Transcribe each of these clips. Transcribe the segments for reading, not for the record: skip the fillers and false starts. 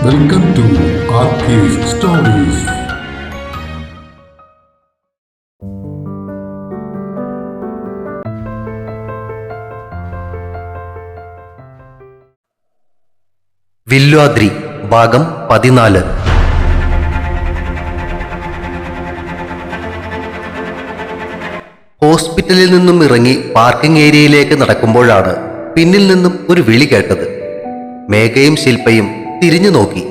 Welcome to RK's Stories. Vilwadri ഭാഗം 14. ഹോസ്പിറ്റലിൽ നിന്നും ഇറങ്ങി പാർക്കിംഗ് ഏരിയയിലേക്ക് നടക്കുമ്പോഴാണ് പിന്നിൽ നിന്നും ഒരു വിളി കേട്ടത്. മേഘയും ശില്പയും തിരിഞ്ഞു നോക്കി.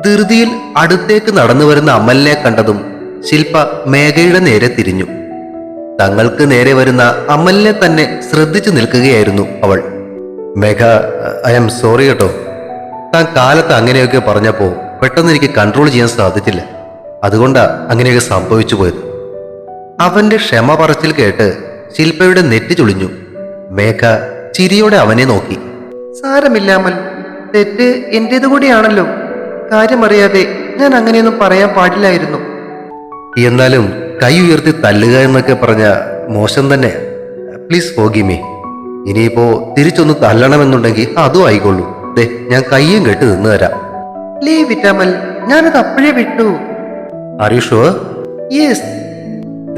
ധൃതിയിൽ അടുത്തേക്ക് നടന്നു വരുന്ന അമലിനെ കണ്ടതും ശില്പ മേഘയുടെ നേരെ തിരിഞ്ഞു. തങ്ങൾക്ക് നേരെ വരുന്ന അമലിനെ തന്നെ ശ്രദ്ധിച്ചു നിൽക്കുകയായിരുന്നു അവൾ. മേഘ, ഐ ആം സോറി കേട്ടോ. താൻ കാലത്ത് അങ്ങനെയൊക്കെ പറഞ്ഞപ്പോ പെട്ടെന്ന് എനിക്ക് കൺട്രോൾ ചെയ്യാൻ സാധിച്ചില്ല. അതുകൊണ്ടാ അങ്ങനെയൊക്കെ സംഭവിച്ചു പോയത്. അവന്റെ ക്ഷമ പറച്ചിൽ കേട്ട് ശില്പയുടെ നെറ്റി ചുളിഞ്ഞു. മേഘ ചിരിയോടെ അവനെ നോക്കി. സാരമില്ല അമൽ, തെറ്റ് എന്റേത് കൂടിയാണല്ലോ. കാര്യമറിയാതെ ഞാൻ അങ്ങനെയൊന്നും പറയാൻ പാടില്ലായിരുന്നു. എന്നാലും കൈ ഉയർത്തി തല്ലുക എന്നൊക്കെ പറഞ്ഞ മോശം തന്നെ. Please forgive me. ഇനിയിപ്പോ തിരിച്ചൊന്ന് തല്ലണമെന്നുണ്ടെങ്കിൽ അതും ആയിക്കൊള്ളൂ. ദേ, ഞാൻ കയ്യും കെട്ടി നിന്ന് തരാം. ലീവ് ഇറ്റ് അമൽ, ഞാനത് അപ്പോഴേ വിട്ടു. Are you sure? Yes.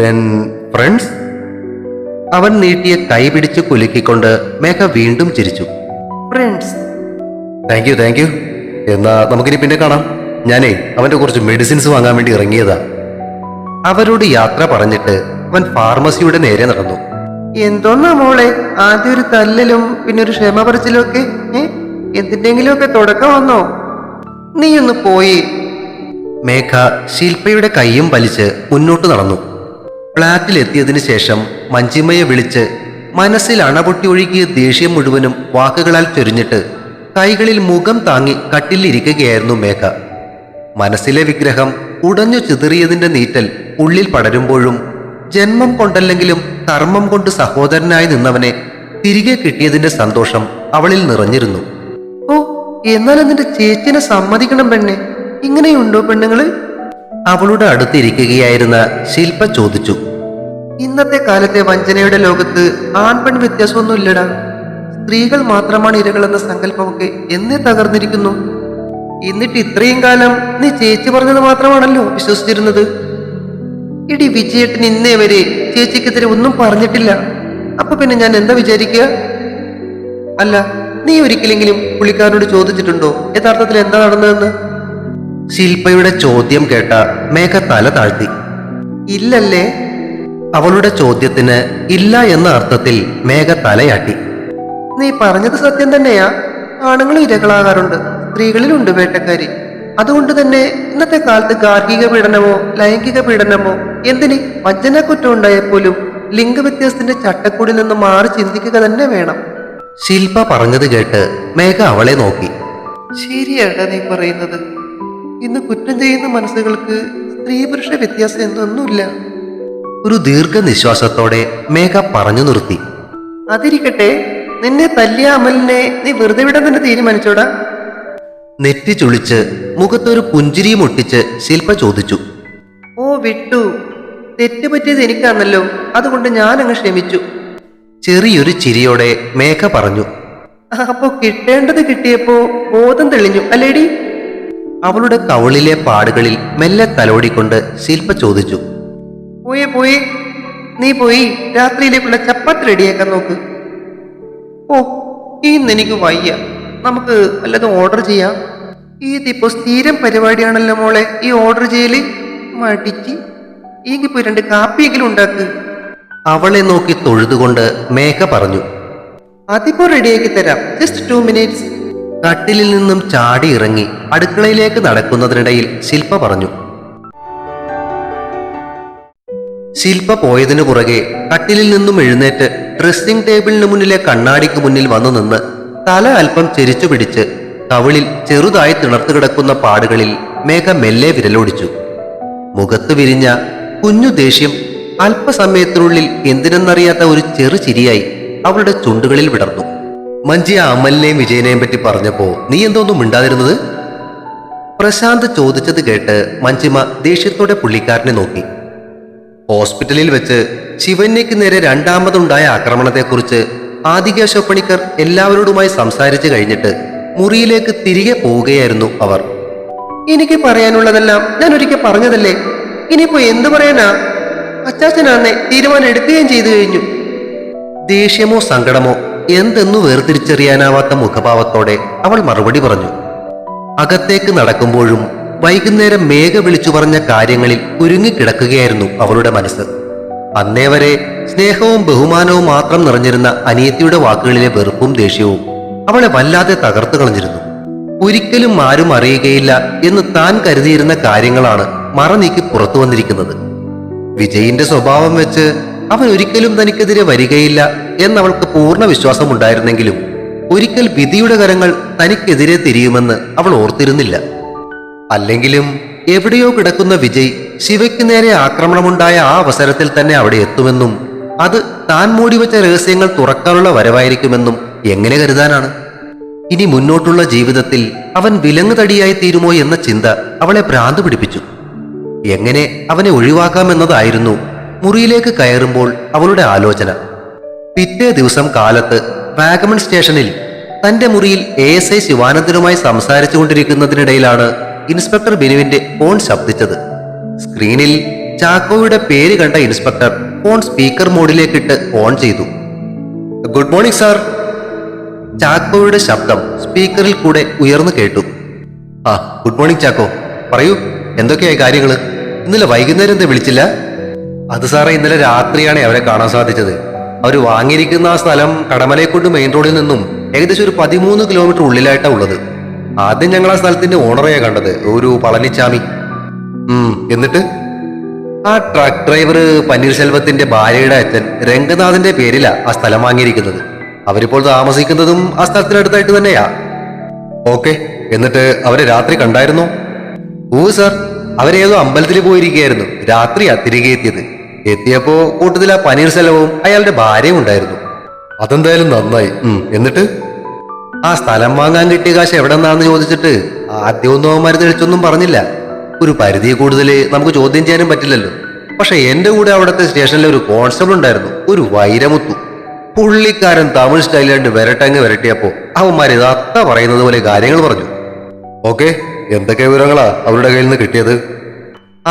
Then friends? അവൻ നീട്ടിയ കൈ പിടിച്ച് കുലുക്കിക്കൊണ്ട് മേഘ വീണ്ടും ചിരിച്ചു. ഫ്രണ്ട്സ്. Thank you. എന്നാ നമുക്കിനി പിന്നെ കാണാം. ഞാനേ അവന്റെ കുറച്ച് മെഡിസിൻസ് വാങ്ങാൻ വേണ്ടി ഇറങ്ങിയതാ. അവരോട് യാത്ര പറഞ്ഞിട്ട് അവൻ ഫാർമസിയുടെ നേരെ നടന്നു. എന്തോന്നാ മോളെ, ആദ്യം ഒരു തല്ലലും പിന്നെ ഒരു ക്ഷമ പറച്ചിലും ഒക്കെ. എന്തിന്റെങ്കിലും ഒക്കെ തുടക്കം വന്നോ? നീ ഒന്ന് പോയി. മേഘ ശില്പയുടെ കൈയും വലിച്ച് മുന്നോട്ട് നടന്നു. ഫ്ളാറ്റിലെത്തിയതിനു ശേഷം മഞ്ജിമയെ വിളിച്ച് മനസ്സിൽ അണപൊട്ടി ഒഴുകിയ ദേഷ്യം മുഴുവനും വാക്കുകളാൽ ചൊരിഞ്ഞിട്ട് കൈകളിൽ മുഖം താങ്ങി കട്ടിലിരിക്കുകയായിരുന്നു മേഘ. മനസ്സിലെ വിഗ്രഹം ഉടഞ്ഞു ചിതറിയതിന്റെ നീറ്റൽ ഉള്ളിൽ പടരുമ്പോഴും ജന്മം കൊണ്ടല്ലെങ്കിലും കർമ്മം കൊണ്ട് സഹോദരനായി നിന്നവനെ തിരികെ കിട്ടിയതിന്റെ സന്തോഷം അവളിൽ നിറഞ്ഞിരുന്നു. ഓ, എന്നാലും നിന്റെ ചേച്ചിനെ സമ്മതിക്കണം പെണ്ണെ. ഇങ്ങനെയുണ്ടോ പെണ്ണുങ്ങള്? അവളുടെ അടുത്തിരിക്കുകയായിരുന്ന ശില്പ ചോദിച്ചു. ഇന്നത്തെ കാലത്തെ വഞ്ചനയുടെ ലോകത്ത് ആൺപെൺ വ്യത്യാസമൊന്നും ഇല്ലടാ. സ്ത്രീകൾ മാത്രമാണ് ഇരകളെന്ന സങ്കല്പമൊക്കെ എന്നേ തകർന്നിരിക്കുന്നു. എന്നിട്ട് ഇത്രയും കാലം നീ ചേച്ചി പറഞ്ഞത് മാത്രമാണല്ലോ വിശ്വസിച്ചിരുന്നത്. ഇടി വിജയേട്ടൻ ഇന്നേ വരെ ചേച്ചിക്കെതിരെ ഒന്നും പറഞ്ഞിട്ടില്ല. അപ്പൊ പിന്നെ ഞാൻ എന്താ വിചാരിക്കുക? അല്ല, നീ ഒരിക്കലെങ്കിലും പുള്ളിക്കാരനോട് ചോദിച്ചിട്ടുണ്ടോ യഥാർത്ഥത്തിൽ എന്താ നടന്നതെന്ന്? ശില്പയുടെ ചോദ്യം കേട്ട മേഘ തല താഴ്ത്തി. ഇല്ലല്ലേ? അവളുടെ ചോദ്യത്തിന് ഇല്ല എന്ന അർത്ഥത്തിൽ മേഘ തലയാട്ടി. നീ പറഞ്ഞത് സത്യം തന്നെയാ. ആണുങ്ങളും ഇരകളാകാറുണ്ട്, സ്ത്രീകളിലുണ്ട് വേട്ടക്കാരി. അതുകൊണ്ട് തന്നെ ഇന്നത്തെ കാലത്ത് ഗാർഹിക പീഡനമോ ലൈംഗിക പീഡനമോ എന്തിന് വഞ്ചന കുറ്റം ഉണ്ടായപ്പോലും ലിംഗവ്യത്യാസത്തിന്റെ ചട്ടക്കൂടിൽ നിന്ന് മാറി ചിന്തിക്കുക തന്നെ വേണം. ശില്പ പറഞ്ഞത് കേട്ട് മേഘ അവളെ നോക്കി. ശരിയാടാ നീ പറയുന്നത്. ഇന്ന് കുറ്റം ചെയ്യുന്ന മനസ്സുകൾക്ക് സ്ത്രീ പുരുഷ വ്യത്യാസം എന്നൊന്നുമില്ല. ഒരു ദീർഘനിശ്വാസത്തോടെ മേഘ പറഞ്ഞു നിർത്തി. അതിരിക്കട്ടെ, നിന്നെ തല്ലിയ അമലിനെ നീ വെറുതെ വിടാൻ തന്നെ തീരുമാനിച്ചോടാ? നെറ്റി ചുളിച്ച് മുഖത്തൊരു പുഞ്ചിരിയും ഒട്ടിച്ച് ശില്പ ചോദിച്ചു. ഓ വിട്ടു. തെറ്റ് പറ്റിയത് എനിക്കാണല്ലോ, അതുകൊണ്ട് ഞാൻ അങ്ങ് ക്ഷമിച്ചു. ചെറിയൊരു ചിരിയോടെ മേഘ പറഞ്ഞു. അപ്പോ കിട്ടേണ്ടത് കിട്ടിയപ്പോ ബോധം തെളിഞ്ഞു അല്ലേടി? അവളുടെ കവിളിലെ പാടുകളിൽ മെല്ലെ തലോടിക്കൊണ്ട് ശില്പ ചോദിച്ചു. പോയി നീ പോയി രാത്രിയിലേക്കുള്ള ചപ്പാത്തി റെഡിയാക്കാൻ നോക്ക്. ഓ, ഇന്ന് എനിക്ക് വയ്യ. നമുക്ക് വല്ലതും ഓർഡർ ചെയ്യാം. ഇതിപ്പോ സ്ഥിരം പരിപാടിയാണല്ലോ മോളെ ഈ ഓർഡർ ചെയ്യല്. മടിച്ച് എങ്കിൽ പോയി 2 കാപ്പിയെങ്കിലും ഉണ്ടാക്ക്. അവളെ നോക്കി തൊഴുതുകൊണ്ട് മേഘ പറഞ്ഞു. അതിപ്പോ റെഡിയാക്കി തരാം, ജസ്റ്റ് 2 മിനിറ്റ്സ്. കട്ടിലിൽ നിന്നും ചാടി ഇറങ്ങി അടുക്കളയിലേക്ക് നടക്കുന്നതിനിടയിൽ ശില്പ പറഞ്ഞു. ശില്പ പോയതിനു പുറകെ കട്ടിലിൽ നിന്നും എഴുന്നേറ്റ് ഡ്രസ്സിംഗ് ടേബിളിന് മുന്നിലെ കണ്ണാടിക്ക് മുന്നിൽ വന്നു നിന്ന് തല അല്പം ചെരിച്ചു പിടിച്ച് കവിളിൽ ചെറുതായി തിണർത്തു കിടക്കുന്ന പാടുകളിൽ മേഘ മെല്ലെ വിരലോടിച്ചു. മുഖത്ത് വിരിഞ്ഞ കുഞ്ഞു ദേഷ്യം അല്പസമയത്തിനുള്ളിൽ എന്തിനെന്നറിയാത്ത ഒരു ചെറു ചിരിയായി അവളുടെ ചുണ്ടുകളിൽ വിടർന്നു. മഞ്ജി അമലിനെയും വിജയനെയും പറ്റി പറഞ്ഞപ്പോ നീ എന്തോന്നും മിണ്ടാതിരുന്നത്? പ്രശാന്ത് ചോദിച്ചത് കേട്ട് മഞ്ജിമ ദേഷ്യത്തോടെ പുള്ളിക്കാരനെ നോക്കി. ഹോസ്പിറ്റലിൽ വെച്ച് ശിവന്യക്ക് നേരെ രണ്ടാമതുണ്ടായ ആക്രമണത്തെക്കുറിച്ച് ആദിക ശോപ്പണിക്കർ എല്ലാവരോടുമായി സംസാരിച്ചു കഴിഞ്ഞിട്ട് മുറിയിലേക്ക് തിരികെ പോവുകയായിരുന്നു അവർ. എനിക്ക് പറയാനുള്ളതെല്ലാം ഞാൻ ഒരിക്കൽ പറഞ്ഞതല്ലേ, ഇനിയിപ്പോ എന്തു പറയാനാ? അച്ചാച്ചനാന്നെ തീരുമാനം എടുക്കുകയും ചെയ്തു കഴിഞ്ഞു. ദേഷ്യമോ സങ്കടമോ എന്തെന്നു വേർതിരിച്ചറിയാനാവാത്ത മുഖഭാവത്തോടെ അവൾ മറുപടി പറഞ്ഞു. അകത്തേക്ക് നടക്കുമ്പോഴും വൈകുന്നേരം മേഘ വിളിച്ചു പറഞ്ഞ കാര്യങ്ങളിൽ ഉരുങ്ങിക്കിടക്കുകയായിരുന്നു അവളുടെ മനസ്സ്. അന്നേ വരെ സ്നേഹവും ബഹുമാനവും മാത്രം നിറഞ്ഞിരുന്ന അനിയത്തിയുടെ വാക്കുകളിലെ വെറുപ്പും ദേഷ്യവും അവളെ വല്ലാതെ തകർത്തു കളഞ്ഞിരുന്നു. ഒരിക്കലും ആരും അറിയുകയില്ല എന്ന് താൻ കരുതിയിരുന്ന കാര്യങ്ങളാണ് മറനീക്കി പുറത്തു വന്നിരിക്കുന്നത്. വിജയിന്റെ സ്വഭാവം വെച്ച് അവൻ ഒരിക്കലും തനിക്കെതിരെ വരികയില്ല എന്നവൾക്ക് പൂർണ്ണ വിശ്വാസമുണ്ടായിരുന്നെങ്കിലും ഒരിക്കൽ വിധിയുടെ കരങ്ങൾ തനിക്കെതിരെ തിരിയുമെന്ന് അവൾ ഓർത്തിരുന്നില്ല. അല്ലെങ്കിലും എവിടെയോ കിടക്കുന്ന വിജയ് ശിവയ്ക്ക് നേരെ ആക്രമണമുണ്ടായ ആ അവസരത്തിൽ തന്നെ അവിടെ എത്തുമെന്നും അത് താൻ മൂടിവെച്ച രഹസ്യങ്ങൾ തുറക്കാനുള്ള വരവായിരിക്കുമെന്നും എങ്ങനെ കരുതാനാണ്? ഇനി മുന്നോട്ടുള്ള ജീവിതത്തിൽ അവൻ വിലങ്ങ് തടിയായി തീരുമോ എന്ന ചിന്ത അവളെ ഭ്രാന്ത് പിടിപ്പിച്ചു. എങ്ങനെ അവനെ ഒഴിവാക്കാമെന്നതായിരുന്നു മുറിയിലേക്ക് കയറുമ്പോൾ അവളുടെ ആലോചന. പിറ്റേ ദിവസം കാലത്ത് വാഗമൺ സ്റ്റേഷനിൽ തന്റെ മുറിയിൽ ASI ശിവാനന്ദനുമായി സംസാരിച്ചു കൊണ്ടിരിക്കുന്നതിനിടയിലാണ് ഇൻസ്പെക്ടർ ബിനുവിന്റെ ഫോൺ ശബ്ദിച്ചത്. സ്ക്രീനിൽ ചാക്കോയുടെ പേര് കണ്ട ഇൻസ്പെക്ടർ ഫോൺ സ്പീക്കർ മോഡിലേക്കിട്ട് ഓൺ ചെയ്തു. Good morning sir. ചാക്കോയുടെ ശബ്ദം സ്പീക്കറിൽ കൂടെ ഉയർന്നു കേട്ടു. ആ ഗുഡ് മോർണിംഗ് ചാക്കോ, പറയൂ, എന്തൊക്കെയായി കാര്യങ്ങള്? ഇന്നലെ വൈകുന്നേരം എന്താ വിളിച്ചില്ല? അത് സാറേ, ഇന്നലെ രാത്രിയാണ് അവരെ കാണാൻ സാധിച്ചത്. അവർ വാങ്ങിയിരിക്കുന്ന ആ സ്ഥലം കടമലയെക്കൊണ്ട് മെയിൻ റോഡിൽ നിന്നും ഏകദേശം ഒരു 13 കിലോമീറ്റർ ഉള്ളിലായിട്ടാണ് ഉള്ളത്. ആദ്യം ഞങ്ങൾ ആ സ്ഥലത്തിന്റെ ഓണറെയാ കണ്ടത്, ഒരു പളനിച്ചാമി. എന്നിട്ട് ആ ട്രക്ക് ഡ്രൈവർ പന്നീർശെൽവത്തിന്റെ ഭാര്യയുടെ അച്ഛൻ രംഗനാഥന്റെ പേരിലാ ആ സ്ഥലം വാങ്ങിയിരിക്കുന്നത്. അവരിപ്പോൾ താമസിക്കുന്നതും ആ സ്ഥലത്തിനടുത്തായിട്ട് തന്നെയാ. ഓക്കെ, എന്നിട്ട് അവരെ രാത്രി കണ്ടായിരുന്നോ? ഓ സാർ, അവരേതോ അമ്പലത്തിൽ പോയിരിക്കുകയായിരുന്നു. രാത്രിയാ തിരികെ എത്തിയത്. എത്തിയപ്പോ കൂട്ടത്തിൽ ആ പനീർശെൽവവും അയാളുടെ ഭാര്യയും ഉണ്ടായിരുന്നു. അതെന്തായാലും നന്നായി. എന്നിട്ട് ആ സ്ഥലം വാങ്ങാൻ കിട്ടിയ കാശ് എവിടെ നിന്നാന്ന് ചോദിച്ചിട്ട് ആദ്യമൊന്നും അവന്മാര് തെളിച്ചൊന്നും പറഞ്ഞില്ല. ഒരു പരിധി കൂടുതൽ നമുക്ക് ചോദ്യം ചെയ്യാനും പറ്റില്ലല്ലോ. പക്ഷെ എന്റെ കൂടെ അവിടുത്തെ സ്റ്റേഷനിലെ ഒരു കോൺസ്റ്റബിൾ ഉണ്ടായിരുന്നു, ഒരു വൈരമുത്തു. പുള്ളിക്കാരൻ തമിഴ് സ്റ്റൈലാണ്ട് വരട്ടങ്ങ് വരട്ടിയപ്പോ അവന്മാര് ഇതത്ത പറയുന്നത് പോലെ കാര്യങ്ങൾ പറഞ്ഞു. ഓക്കെ, എന്തൊക്കെ വിവരങ്ങളാ അവരുടെ കയ്യിൽ നിന്ന് കിട്ടിയത്?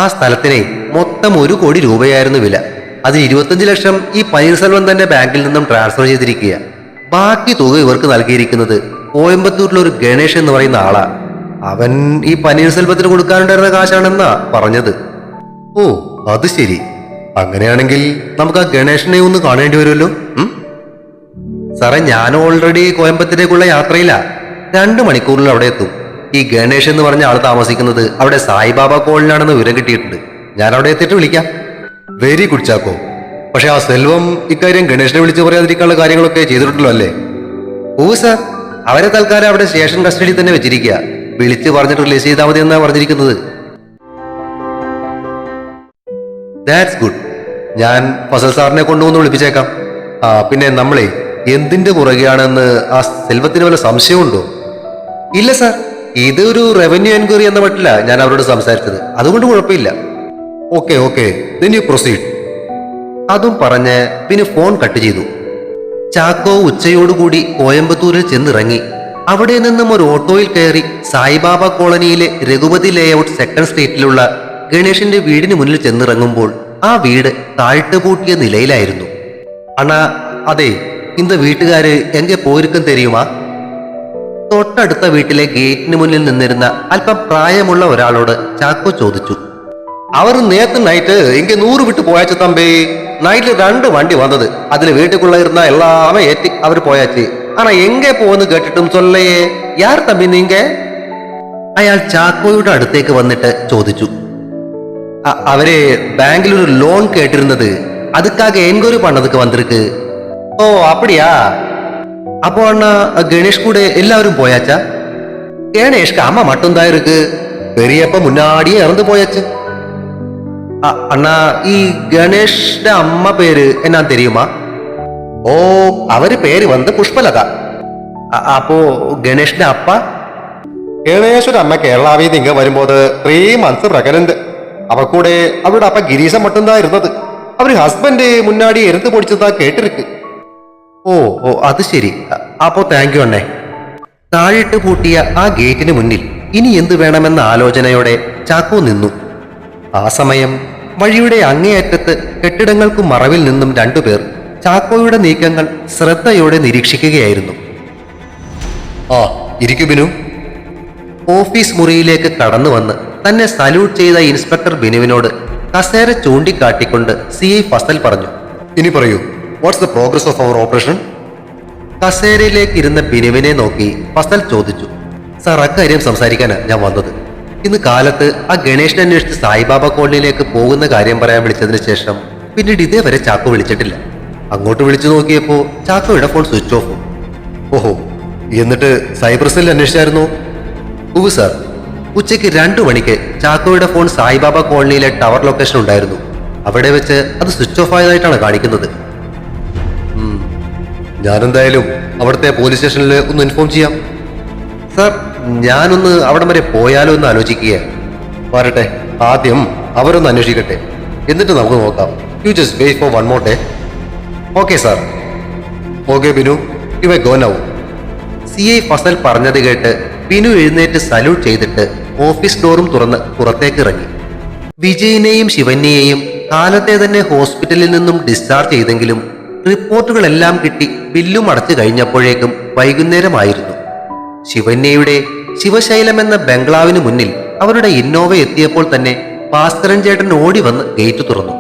ആ സ്ഥലത്തിനെ മൊത്തം 1 കോടി രൂപയായിരുന്നു വില. അത് 25 ലക്ഷം ഈ പനീർസെൽവം തന്നെ ബാങ്കിൽ നിന്നും ട്രാൻസ്ഫർ ചെയ്തിരിക്കുക. ബാക്കി തുക ഇവർക്ക് നൽകിയിരിക്കുന്നത് കോയമ്പത്തൂരിലെ ഒരു ഗണേഷ് എന്ന് പറയുന്ന ആളാ. അവൻ ഈ പനീർസെൽവത്തിന് കൊടുക്കാനുണ്ടായിരുന്ന കാശാണെന്നാ പറഞ്ഞത്. ഓ, അത് ശരി. അങ്ങനെയാണെങ്കിൽ നമുക്ക് ആ ഗണേഷിനെ ഒന്ന് കാണേണ്ടി വരുമല്ലോ. സാറേ, ഞാൻ ഓൾറെഡി കോയമ്പത്തൂരേക്കുള്ള യാത്രയിലാ. 2 മണിക്കൂറിൽ അവിടെ എത്തും. ഈ ഗണേഷ് എന്ന് പറഞ്ഞ ആൾ താമസിക്കുന്നത് അവിടെ സായിബാബ കോളിനാണെന്ന് വിവരം കിട്ടിയിട്ടുണ്ട്. ഞാൻ അവിടെ എത്തിയിട്ട് വിളിക്കാം. Very good Chacko. പക്ഷെ ആ സെൽവം ഇക്കാര്യം ഗണേഷിനെ വിളിച്ചു പറയാതിരിക്കാനുള്ള കാര്യങ്ങളൊക്കെ ചെയ്തിട്ടുണ്ടല്ലോ അല്ലേ? ഓ സാർ, അവരെ തൽക്കാലം അവിടെ സ്റ്റേഷൻ കസ്റ്റഡിയിൽ തന്നെ വെച്ചിരിക്കുക. വിളിച്ച് പറഞ്ഞിട്ട് റിലീസ് ചെയ്താൽ മതി എന്നാണ് പറഞ്ഞിരിക്കുന്നത്. That's good. ഞാൻ ഫസൽ സാറിനെ കൊണ്ടുവന്ന് വിളിപ്പിച്ചേക്കാം. പിന്നെ നമ്മളെ എന്തിന്റെ പുറകെയാണെന്ന് ആ സെൽവത്തിന് വല്ല സംശയമുണ്ടോ? ഇല്ല സാർ, ഇത് ഒരു റവന്യൂ എൻക്വയറി എന്ന മട്ടില്ല ഞാൻ അവരോട് സംസാരിച്ചത്. അതുകൊണ്ട് കുഴപ്പമില്ല. Okay okay, then you proceed. അതും പറഞ്ഞ് പിന്നെ ഫോൺ കട്ട് ചെയ്തു. ചാക്കോ ഉച്ചയോടുകൂടി കോയമ്പത്തൂരിൽ ചെന്നിറങ്ങി. അവിടെ നിന്നും ഒരു ഓട്ടോയിൽ കയറി സായിബാബ കോളനിയിലെ രഘുപതി ലേഔട്ട് 2nd സ്ട്രീറ്റിലുള്ള ഗണേഷിന്റെ വീടിന് മുന്നിൽ ചെന്നിറങ്ങുമ്പോൾ ആ വീട് താഴ്ത്തുപൂട്ടിയ നിലയിലായിരുന്നു. അണ്ണാ, അതെ, ഇന്ന് വീട്ടുകാര് എങ്കെ പോയിരിക്കും തെരിയുമാ? തൊട്ടടുത്ത വീട്ടിലെ ഗേറ്റിന് മുന്നിൽ നിന്നിരുന്ന അല്പം പ്രായമുള്ള ഒരാളോട് ചാക്കോ ചോദിച്ചു. അവർ നേരത്തെ നൈറ്റ് എങ്കിൽ 100 വിട്ട് പോയാച്ചു തമ്പി. നൈറ്റിൽ 2 വണ്ടി വന്നത്. അതിൽ വീട്ടിക്കുള്ള ഇരുന്ന എല്ലാമേ ഏറ്റി അവർ പോയാച്ച്. ആണാ എങ്കെ പോവെന്ന് കേട്ടിട്ടും ചൊല്ലയേ, യാർ തമ്പി നീങ്ക? അയാൾ ചാക്കോയുടെ അടുത്തേക്ക് വന്നിട്ട് ചോദിച്ചു. അവര് ബാങ്കിൽ ഒരു ലോൺ കേട്ടിരുന്നത്, അതുക്കാக എൻക്വയറി പണ്ണതുക്ക് വന്നിருக்கு. ഓ അപ്പടിയാ? அப்போ அண்ணா கணேஷ் கூட எல்லாரும் போயாச்சா? கணேஷ்க்கு அம்மா மட்டும்தான் இருக்கு. பெரியப்ப முன்னாடியே இறந்து போயாச்சு. அண்ணா, ഈ ഗണേഷിന്റെ അമ്മ പേര് എന്നാ தெரியுமா? ഓ, അവര് പേര് വന്ന് പുഷ്പലത. അപ്പോ ഗണേഷിന്റെ അപ്പ? ഗണേശൊരു അമ്മ കേരളാവീന്ന് ഇങ്ങ വരുമ്പോത് 3 months പ്രഗ്നന്റ്. അവ കൂടെ അവരുടെ അപ്പ ഗിരീശൻ മട്ടുംതാ ഇരുന്നത്. അവര് ഹസ്ബൻഡ് മുന്നാടി എരുത്ത് പൊടിച്ചതാ കേട്ടിருக்கு. ഓ ഓ, അത് ശരി. അപ്പോ താങ്ക് യു അണ്ണേ. താഴിട്ട് പൂട്ടിയ ആ ഗേറ്റിന് മുന്നിൽ ഇനി എന്തു വേണമെന്ന ആലോചനയോടെ ചാക്കോ നിന്നു. ആ സമയം വഴിയുടെ അങ്ങേയറ്റത്ത് കെട്ടിടങ്ങൾക്കു മറവിൽ നിന്നും രണ്ടുപേർ ചാക്കോയുടെ നീക്കങ്ങൾ ശ്രദ്ധയോടെ നിരീക്ഷിക്കുകയായിരുന്നു. ആ ഇരിക്കു ബിനു. ഓഫീസ് മുറിയിലേക്ക് കടന്നു വന്ന് തന്നെ സല്യൂട്ട് ചെയ്ത ഇൻസ്പെക്ടർ ബിനുവിനോട് കസേര ചൂണ്ടിക്കാട്ടിക്കൊണ്ട് CI ഫസൽ പറഞ്ഞു. ഇനി പറയൂ, what's the progress of our operation? കസേരയിലേക്ക് ഇരുന്ന ബിനുവിനെ നോക്കി ഫസൽ ചോദിച്ചു. സാർ, അക്കാര്യം സംസാരിക്കാനാണ് ഞാൻ വന്നത്. ഇന്ന് കാലത്ത് ആ ഗണേശൻ അന്വേഷിച്ച് സായിബാബ കോളനിയിലേക്ക് പോകുന്ന കാര്യം പറയാൻ വിളിച്ചതിന് ശേഷം പിന്നീട് ഇതേവരെ ചാക്കോ വിളിച്ചിട്ടില്ല. അങ്ങോട്ട് വിളിച്ചു നോക്കിയപ്പോൾ ചാക്കോയുടെ ഫോൺ സ്വിച്ച് ഓഫ്. ഓഹോ, എന്നിട്ട് സൈബർ സെൽ അന്വേഷിച്ചായിരുന്നു? ഉവ്വ് സാർ, ഉച്ചയ്ക്ക് 2 മണിക്ക് ചാക്കോയുടെ ഫോൺ സായിബാബ കോളനിയിലെ ടവർ ലൊക്കേഷൻ ഉണ്ടായിരുന്നു. അവിടെ വെച്ച് അത് സ്വിച്ച് ഓഫ് ആയതായിട്ടാണ് കാണിക്കുന്നത്. ഞാനെന്തായാലും അവിടുത്തെ പോലീസ് സ്റ്റേഷനിൽ ഒന്ന് ഇൻഫോം ചെയ്യാം. സാർ, ഞാനൊന്ന് അവിടം വരെ പോയാലോ എന്ന് ആലോചിക്കുക. വരട്ടെ, ആദ്യം അവരൊന്ന് അന്വേഷിക്കട്ടെ, എന്നിട്ട് നമുക്ക് നോക്കാം. You just wait for one more day. Okay sir. Okay Binu, you may go now. CI Fazal പറഞ്ഞത് കേട്ട് ബിനു എഴുന്നേറ്റ് സല്യൂട്ട് ചെയ്തിട്ട് ഓഫീസ് ഡോറും തുറന്ന് പുറത്തേക്ക് ഇറങ്ങി. വിജയിനെയും ശിവന്യെയും കാലത്തെ തന്നെ ഹോസ്പിറ്റലിൽ നിന്നും ഡിസ്ചാർജ് ചെയ്തെങ്കിലും റിപ്പോർട്ടുകളെല്ലാം കിട്ടി ബില്ലും അടച്ചു കഴിഞ്ഞപ്പോഴേക്കും വൈകുന്നേരമായിരുന്നു. ശിവന്യയുടെ ശിവശൈലം എന്ന ബംഗ്ലാവിന് മുന്നിൽ അവരുടെ ഇന്നോവ എത്തിയപ്പോൾ തന്നെ ഭാസ്കരൻ ചേട്ടൻ ഓടി വന്ന് ഗേറ്റ് തുറന്നു.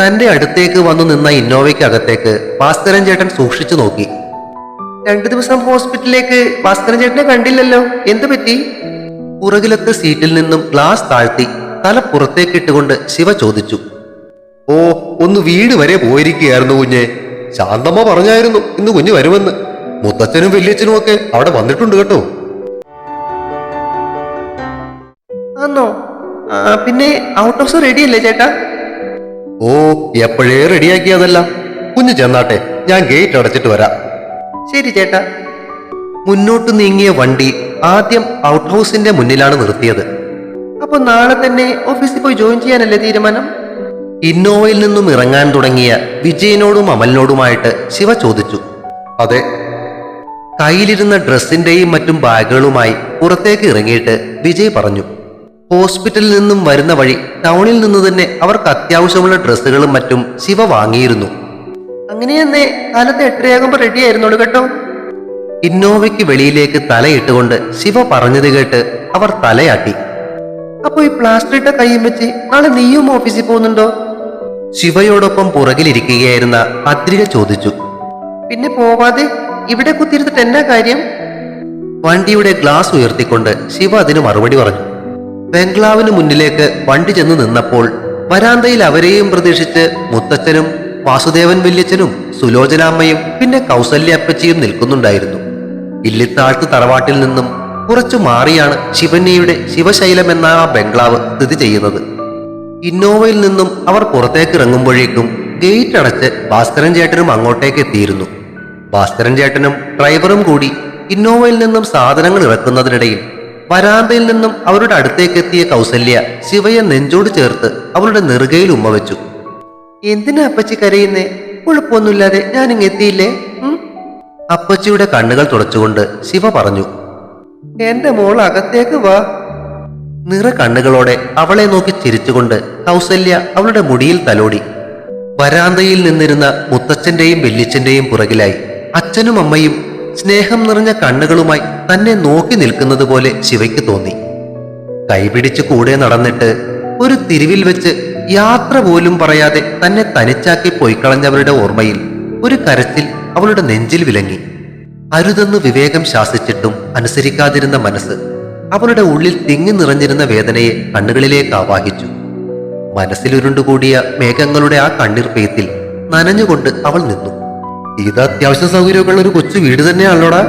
തന്റെ അടുത്തേക്ക് വന്നു നിന്ന ഇന്നോവയ്ക്കകത്തേക്ക് ഭാസ്കരൻ ചേട്ടൻ സൂക്ഷിച്ചു നോക്കി. 2 ദിവസം ഹോസ്പിറ്റലിലേക്ക് ഭാസ്കരൻ ചേട്ടനെ കണ്ടില്ലല്ലോ, എന്തു പറ്റി? പുറകിലത്തെ സീറ്റിൽ നിന്നും ഗ്ലാസ് താഴ്ത്തി തല പുറത്തേക്കിട്ടുകൊണ്ട് ശിവ ചോദിച്ചു. ഓ, ഒന്ന് വീട് വരെ പോയിരിക്കുകയായിരുന്നു കുഞ്ഞെ. ശാന്തമ്മ പറഞ്ഞായിരുന്നു ഇന്ന് കുഞ്ഞ് വരുമെന്ന്. മുത്തച്ഛനും വല്യച്ഛനും ഒക്കെ അവിടെ വന്നിട്ടുണ്ട് കേട്ടോ. ആന്നോ? പിന്നെ ഔട്ട് ഹൗസ് റെഡി അല്ലേ ചേട്ടാ? ഓ, എപ്പോഴേ റെഡിയാക്കിയതല്ല. കുഞ്ഞ് ചെന്നാട്ടെ, ഞാൻ ഗേറ്റ് അടച്ചിട്ട് വരാം. ശരി ചേട്ടാ. മുന്നോട്ട് നീങ്ങിയ വണ്ടി ആദ്യം ഔട്ട് ഹൗസിന്റെ മുന്നിലാണ് നിർത്തിയത്. അപ്പൊ നാളെ തന്നെ ഓഫീസിൽ പോയി ജോയിൻ ചെയ്യാനല്ലേ തീരുമാനം? ഇന്നോവയിൽ നിന്നും ഇറങ്ങാൻ തുടങ്ങിയ വിജയനോടും അമലിനോടുമായിട്ട് ശിവ ചോദിച്ചു. അതെ. കയ്യിലിരുന്ന ഡ്രസ്സിന്റെയും മറ്റും ബാഗുകളുമായി പുറത്തേക്ക് ഇറങ്ങിയിട്ട് വിജയ് പറഞ്ഞു. ഹോസ്പിറ്റലിൽ നിന്നും വരുന്ന വഴി ടൗണിൽ നിന്ന് തന്നെ അവർക്ക് അത്യാവശ്യമുള്ള ഡ്രസ്സുകളും മറ്റും ശിവ വാങ്ങിയിരുന്നു. അങ്ങനെയെന്നേ കാലത്ത് 8:30 റെഡി ആയിരുന്നുള്ളൂ കേട്ടോ. ഇന്നോവയ്ക്ക് വെളിയിലേക്ക് തലയിട്ടുകൊണ്ട് ശിവ പറഞ്ഞത് കേട്ട് അവർ തലയാട്ടി. അപ്പൊ ഈ പ്ലാസ്റ്റർ ഇട്ട കൈയും വെച്ച് നാളെ നീയും ഓഫീസിൽ പോകുന്നുണ്ടോ? ശിവയോടൊപ്പം പുറകിലിരിക്കുകയായിരുന്ന അദ്രിക ചോദിച്ചു. പിന്നെ പോവാതെ ഇവിടെ കുത്തിയിരുന്നിട്ട് എന്നാ കാര്യം? വണ്ടിയുടെ ഗ്ലാസ് ഉയർത്തിക്കൊണ്ട് ശിവ അതിന് മറുപടി പറഞ്ഞു. ബംഗ്ലാവിന് മുന്നിലേക്ക് വണ്ടി ചെന്ന് നിന്നപ്പോൾ വരാന്തയിൽ അവരെയും പ്രതീക്ഷിച്ച് മുത്തച്ഛനും വാസുദേവൻ വല്യച്ഛനും സുലോചനാമ്മയും പിന്നെ കൗസല്യ അപ്പച്ചിയും നിൽക്കുന്നുണ്ടായിരുന്നു. ഇല്ലിത്താഴ്ത്ത് തറവാട്ടിൽ നിന്നും കുറച്ചു മാറിയാണ് ശിവന്യയുടെ ശിവശൈലം എന്ന ആ ബംഗ്ലാവ് സ്ഥിതി ചെയ്യുന്നത്. ഇന്നോവയിൽ നിന്നും അവർ പുറത്തേക്ക് ഇറങ്ങുമ്പോഴേക്കും ഗേറ്റ് അടച്ച് ഭാസ്കരൻ ചേട്ടനും അങ്ങോട്ടേക്ക് എത്തിയിരുന്നു. ഭാസ്കരൻ ചേട്ടനും ഡ്രൈവറും കൂടി ഇന്നോവയിൽ നിന്നും സാധനങ്ങൾ ഇറക്കുന്നതിനിടയിൽ വരാന്തയിൽ നിന്നും അവരുടെ അടുത്തേക്ക് എത്തിയ കൗസല്യ ശിവയെ നെഞ്ചോട് ചേർത്ത് അവളുടെ നെറുകയിൽ ഉമ്മ വെച്ചു. എന്തിനാ അപ്പച്ചി കരയുന്നേ? കുഴപ്പമൊന്നുമില്ലാതെ ഞാനിങ് എത്തിയില്ലേ? അപ്പച്ചിയുടെ കണ്ണുകൾ തുടച്ചുകൊണ്ട് ശിവ പറഞ്ഞു. എന്റെ മോൾ അകത്തേക്ക് വാ. നിറ കണ്ണുകളോടെ അവളെ നോക്കി ചിരിച്ചുകൊണ്ട് കൗസല്യ അവളുടെ മുടിയിൽ തലോടി. വരാന്തയിൽ നിന്നിരുന്ന മുത്തച്ഛന്റെയും വല്യച്ഛന്റെയും പുറകിലായി അച്ഛനും അമ്മയും സ്നേഹം നിറഞ്ഞ കണ്ണുകളുമായി തന്നെ നോക്കി നിൽക്കുന്നത് പോലെ ശിവയ്ക്ക് തോന്നി. കൈപിടിച്ച് കൂടെ നടന്നിട്ട് ഒരു തിരിവിൽ വെച്ച് യാത്ര പോലും പറയാതെ തന്നെ തനിച്ചാക്കി പോയിക്കളഞ്ഞവരുടെ ഓർമ്മയിൽ ഒരു കരച്ചിൽ അവളുടെ നെഞ്ചിൽ വിലങ്ങി. അരുതെന്ന് വിവേകം ശാസിച്ചിട്ടും അനുസരിക്കാതിരുന്ന മനസ്സ് അവളുടെ ഉള്ളിൽ തിങ്ങി നിറഞ്ഞിരുന്ന വേദനയെ കണ്ണുകളിലേക്ക് ആവാഹിച്ചു. മനസ്സിലുരുണ്ടുകൂടിയ മേഘങ്ങളുടെ ആ കണ്ണീർ പെയ്ത്തിൽ നനഞ്ഞുകൊണ്ട് അവൾ നിന്നു. ഇത് അത്യാവശ്യ സൗകര്യമൊക്കെയുള്ള ഒരു കൊച്ചു വീട് തന്നെയാണല്ലോടാ.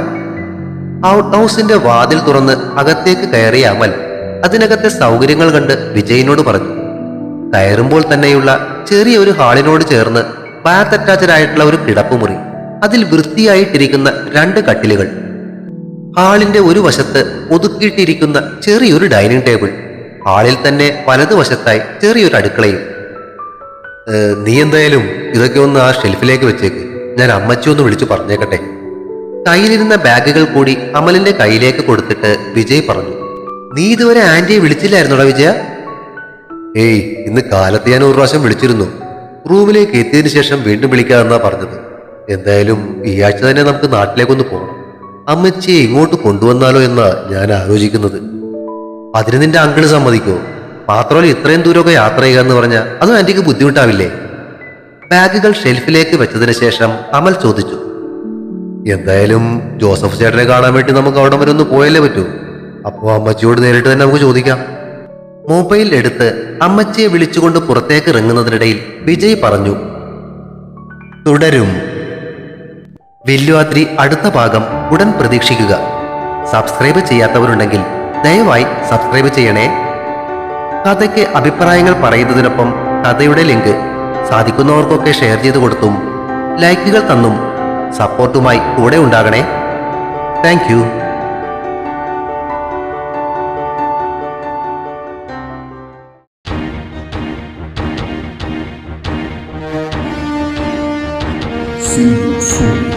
ഔട്ട് ഹൗസിന്റെ വാതിൽ തുറന്ന് അകത്തേക്ക് കയറിയ അമൽ അതിനകത്തെ സൗകര്യങ്ങൾ കണ്ട് വിജയിനോട് പറഞ്ഞു. കയറുമ്പോൾ തന്നെയുള്ള ചെറിയ ഒരു ഹാളിനോട് ചേർന്ന് ബാത്ത് അറ്റാച്ച്ഡ് ആയിട്ടുള്ള ഒരു കിടപ്പുമുറി, അതിൽ വൃത്തിയായിട്ടിരിക്കുന്ന 2 കട്ടിലുകൾ, ഹാളിന്റെ ഒരു വശത്ത് ഒതുക്കിയിട്ടിരിക്കുന്ന ചെറിയൊരു ഡൈനിങ് ടേബിൾ, ഹാളിൽ തന്നെ വലതുവശത്തായി ചെറിയൊരു അടുക്കളയും. നീ എന്തായാലും ഇതൊക്കെ ഒന്ന് ആ ഷെൽഫിലേക്ക് വെച്ചേക്ക്, ഞാൻ അമ്മച്ചി ഒന്ന് വിളിച്ചു പറഞ്ഞേക്കട്ടെ. കയ്യിലിരുന്ന ബാഗുകൾ കൂടി അമലിന്റെ കയ്യിലേക്ക് കൊടുത്തിട്ട് വിജയ് പറഞ്ഞു, നീ ഇതുവരെ ആന്റിയെ വിളിച്ചില്ലായിരുന്നോടാ വിജയ? ഏയ് ഇന്ന് കാലത്ത് ഞാൻ ഒരു പ്രാവശ്യം വിളിച്ചിരുന്നു. റൂമിലേക്ക് എത്തിയതിനു ശേഷം വീണ്ടും വിളിക്കാമെന്നാ പറഞ്ഞത്. എന്തായാലും ഈ ആഴ്ച തന്നെ നമുക്ക് നാട്ടിലേക്കൊന്ന് പോകണം. അമ്മച്ചിയെ ഇങ്ങോട്ട് കൊണ്ടുവന്നാലോ എന്നാ ഞാൻ ആലോചിക്കുന്നത്. അതിന് നിന്റെ അങ്കിള് സമ്മതിക്കോ? മാത്രമല്ല ഇത്രയും ദൂരമൊക്കെ യാത്ര ചെയ്യുക എന്ന് പറഞ്ഞാൽ അതും ആന്റിക്ക് ബുദ്ധിമുട്ടാവില്ലേ? ബാഗുകൾ ഷെൽഫിലേക്ക് വെച്ചതിന് ശേഷം അമൽ ചോദിച്ചു. എന്തായാലും ജോസഫ് ചേട്ടനെ കാണാൻ വേണ്ടി നമുക്ക് അവിടെ വരെ ഒന്ന് പോയല്ലേ പറ്റൂ. അപ്പോ അമ്മച്ചിയോട് നേരിട്ട് തന്നെ നമുക്ക് ചോദിക്കാം. മൊബൈൽ എടുത്ത് അമ്മച്ചിയെ വിളിച്ചുകൊണ്ട് പുറത്തേക്ക് ഇറങ്ങുന്നതിനിടയിൽ വിജയ് പറഞ്ഞു, തുടരും. വില്ലുവാത്രി അടുത്ത ഭാഗം ഉടൻ പ്രതീക്ഷിക്കുക. സബ്സ്ക്രൈബ് ചെയ്യാത്തവരുണ്ടെങ്കിൽ ദയവായി സബ്സ്ക്രൈബ് ചെയ്യണേ. കഥയ്ക്ക് അഭിപ്രായങ്ങൾ പറയുന്നതിനൊപ്പം കഥയുടെ ലിങ്ക് സാധിക്കുന്നവർക്കൊക്കെ ഷെയർ ചെയ്തു കൊടുത്തും ലൈക്കുകൾ തന്നും സപ്പോർട്ടുമായി കൂടെ ഉണ്ടാകണേ. Thank you. See you soon.